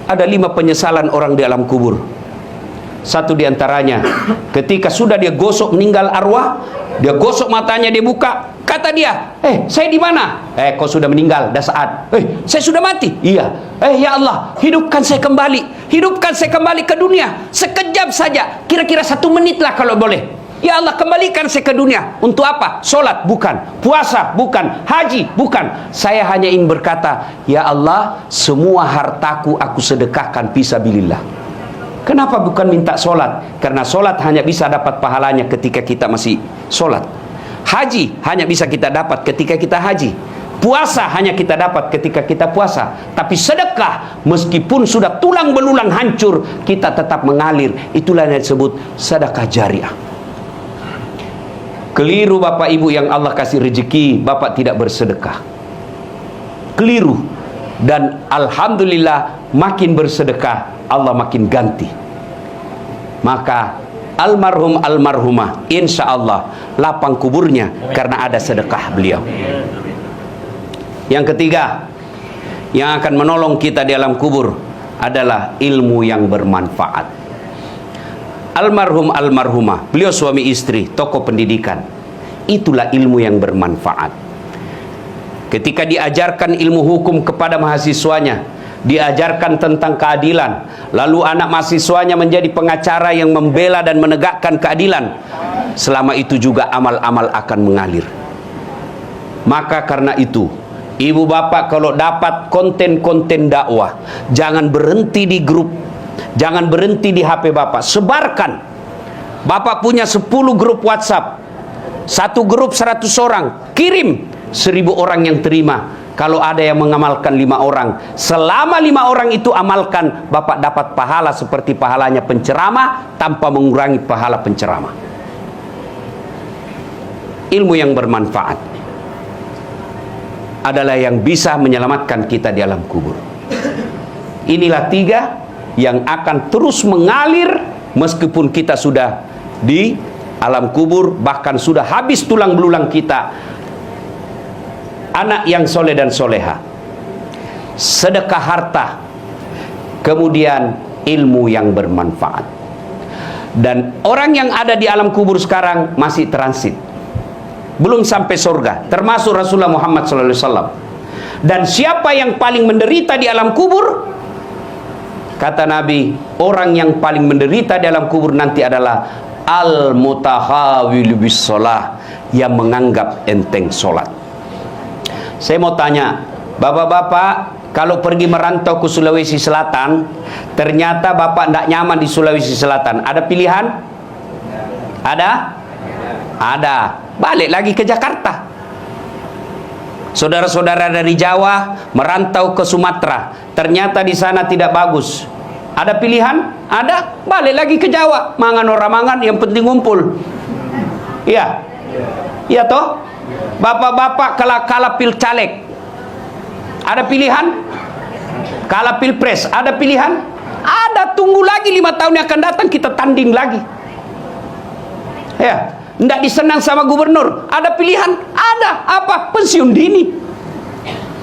ada 5 penyesalan orang di alam kubur. Satu diantaranya, ketika sudah dia gosok meninggal arwah, dia gosok matanya, dia buka, kata dia, saya di mana? Kau sudah meninggal, dah saat. Saya sudah mati. Iya. Ya Allah, hidupkan saya kembali ke dunia sekejap saja, kira-kira 1 menit lah kalau boleh. Ya Allah, kembalikan saya ke dunia. Untuk apa? Solat bukan, puasa bukan, haji bukan. Saya hanya ingin berkata, ya Allah, semua hartaku aku sedekahkan fisabilillah. Kenapa bukan minta solat? Karena solat hanya bisa dapat pahalanya ketika kita masih solat. Haji hanya bisa kita dapat ketika kita haji. Puasa hanya kita dapat ketika kita puasa. Tapi sedekah, meskipun sudah tulang belulang hancur, kita tetap mengalir. Itulah yang disebut sedekah jariah. Keliru Bapak Ibu yang Allah kasih rezeki, Bapak tidak bersedekah. Keliru. Dan Alhamdulillah, makin bersedekah, Allah makin ganti. Maka almarhum almarhumah, insya Allah lapang kuburnya karena ada sedekah beliau. Yang ketiga, yang akan menolong kita di alam kubur adalah ilmu yang bermanfaat. Almarhum almarhumah, beliau suami istri, tokoh pendidikan. Itulah ilmu yang bermanfaat. Ketika diajarkan ilmu hukum kepada mahasiswanya, diajarkan tentang keadilan, lalu anak mahasiswanya menjadi pengacara yang membela dan menegakkan keadilan, selama itu juga amal-amal akan mengalir. Maka karena itu, ibu bapak kalau dapat konten-konten dakwah, jangan berhenti di grup, jangan berhenti di HP bapak, sebarkan. Bapak punya 10 grup WhatsApp, satu grup 100 orang, kirim, 1000 orang yang terima. Kalau ada yang mengamalkan 5 orang, selama 5 orang itu amalkan, Bapak dapat pahala seperti pahalanya penceramah tanpa mengurangi pahala penceramah. Ilmu yang bermanfaat adalah yang bisa menyelamatkan kita di alam kubur. Inilah 3 yang akan terus mengalir meskipun kita sudah di alam kubur, bahkan sudah habis tulang belulang kita. Anak yang soleh dan soleha, sedekah harta, kemudian ilmu yang bermanfaat. Dan orang yang ada di alam kubur sekarang masih transit, belum sampai surga, termasuk Rasulullah Muhammad SAW. Dan siapa yang paling menderita di alam kubur? Kata Nabi, orang yang paling menderita di alam kubur nanti adalah al-mutahawil bis sholah, yang menganggap enteng sholat. Saya mau tanya, bapak-bapak, kalau pergi merantau ke Sulawesi Selatan, ternyata bapak tidak nyaman di Sulawesi Selatan, ada pilihan? Ada? Ada. Balik lagi ke Jakarta. Saudara-saudara dari Jawa merantau ke Sumatera, ternyata di sana tidak bagus. Ada pilihan? Ada. Balik lagi ke Jawa. Mangan orang mangan, yang penting ngumpul. Iya. Iya toh? Bapak-bapak kalah pil caleg, ada pilihan? Kalah pilpres, ada pilihan? Ada. Tunggu lagi 5 tahun yang akan datang, kita tanding lagi. Ya, tidak disenang sama gubernur, ada pilihan? Ada. Apa? Pensiun dini.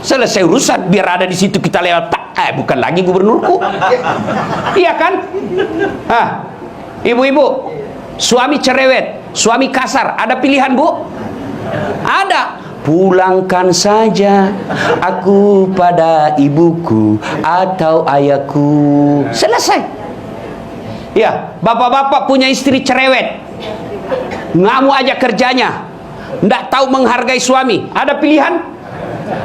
Selesai urusan, biar ada di situ kita lewat. Bukan lagi gubernurku. Iya kan? Ibu-ibu, suami cerewet, suami kasar, ada pilihan bu? Ada. Pulangkan saja aku pada ibuku atau ayahku. Selesai. Ya, bapak-bapak punya istri cerewet, ngamuk aja kerjanya, ndak tahu menghargai suami. Ada pilihan?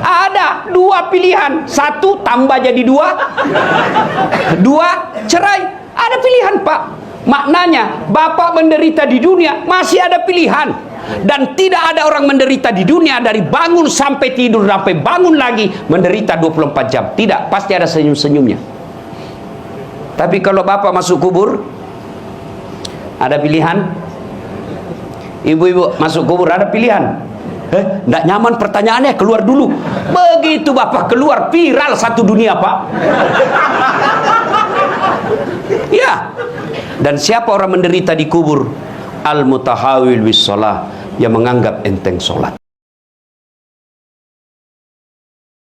Ada. 2 pilihan. 1 tambah jadi 2, 2 cerai. Ada pilihan pak. Maknanya bapak menderita di dunia masih ada pilihan. Dan tidak ada orang menderita di dunia dari bangun sampai tidur sampai bangun lagi menderita 24 jam. Tidak, pasti ada senyum-senyumnya. Tapi kalau bapak masuk kubur, ada pilihan? Ibu-ibu masuk kubur, ada pilihan? Nggak nyaman pertanyaannya, keluar dulu. Begitu bapak keluar, viral satu dunia pak. Ya. Dan siapa orang menderita di kubur? Al-mutahawil bis sholah, yang menganggap enteng sholat.